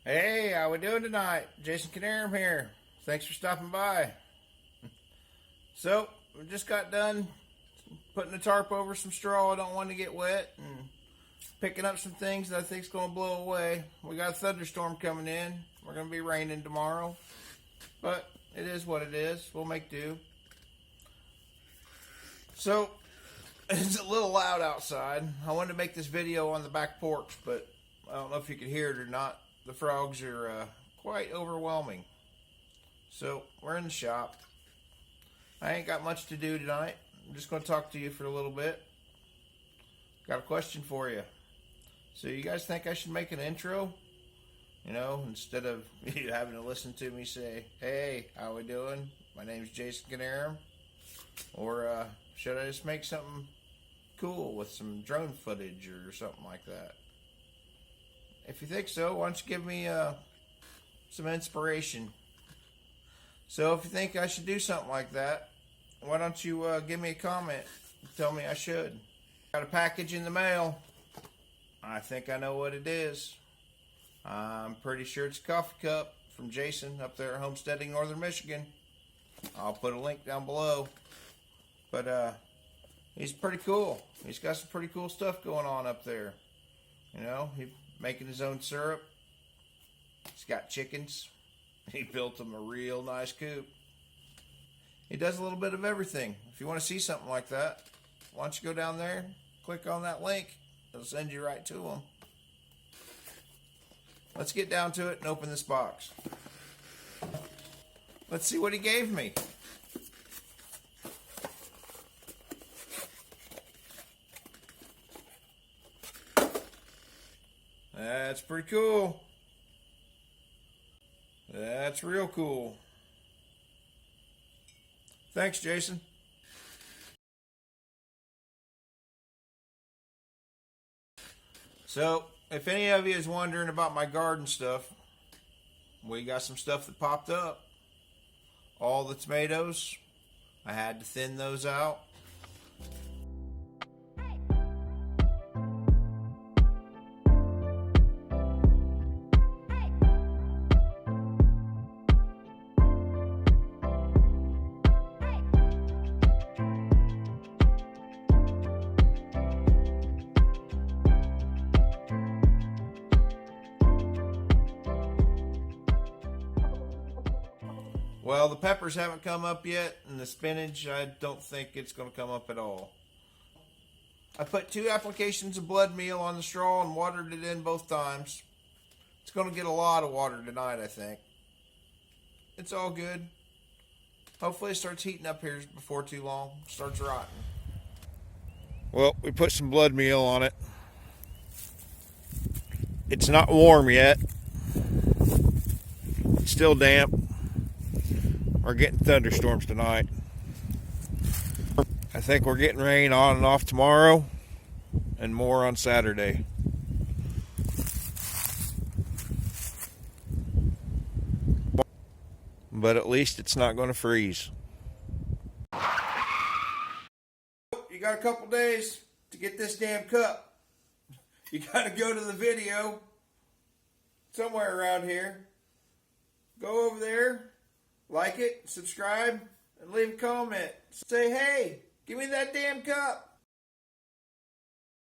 Hey, how we doing tonight? Jason Canarum here. Thanks for stopping by. So, we just got done putting the tarp over some straw. I don't want to get wet, and picking up some things that I think's going to blow away. We got a thunderstorm coming in. We're going to be raining tomorrow, but it is what it is. We'll make do. So, it's a little loud outside. I wanted to make this video on the back porch, but I don't know if you could hear it or not. The frogs are quite overwhelming. So, we're in the shop. I ain't got much to do tonight. I'm just going to talk to you for a little bit. Got a question for you. So, you guys think I should make an intro? You know, instead of you having to listen to me say, "Hey, how we doing? My name's Jason Canarum." Or should I just make something cool with some drone footage or something like that? If you think so, why don't you give me some inspiration? So if you think I should do something like that, why don't you give me a comment and tell me I should. Got a package in the mail. I think I know what it is. I'm pretty sure it's a coffee cup from Jason up there at Homesteading, Northern Michigan. I'll put a link down below. But he's pretty cool. He's got some pretty cool stuff going on up there. You know, he's making his own syrup. He's got chickens. He built them a real nice coop. He does a little bit of everything. If you want to see something like that, why don't you go down there, click on that link. It'll send you right to him. Let's get down to it and open this box. Let's see what he gave me. That's pretty cool. That's real cool. Thanks, Jason. So, if any of you is wondering about my garden stuff, we got some stuff that popped up. All the tomatoes, I had to thin those out. Well, the peppers haven't come up yet, and the spinach, I don't think it's going to come up at all. I put 2 applications of blood meal on the straw and watered it in both times. It's going to get a lot of water tonight, I think. It's all good. Hopefully it starts heating up here before too long. It starts rotting. Well, we put some blood meal on it. It's not warm yet. It's still damp. We're getting thunderstorms tonight. I think we're getting rain on and off tomorrow and more on Saturday. But at least it's not going to freeze. You got a couple days to get this damn cup. You got to go to the video somewhere around here. Go over there. Like it, subscribe, and leave a comment. Say, hey, give me that damn cup.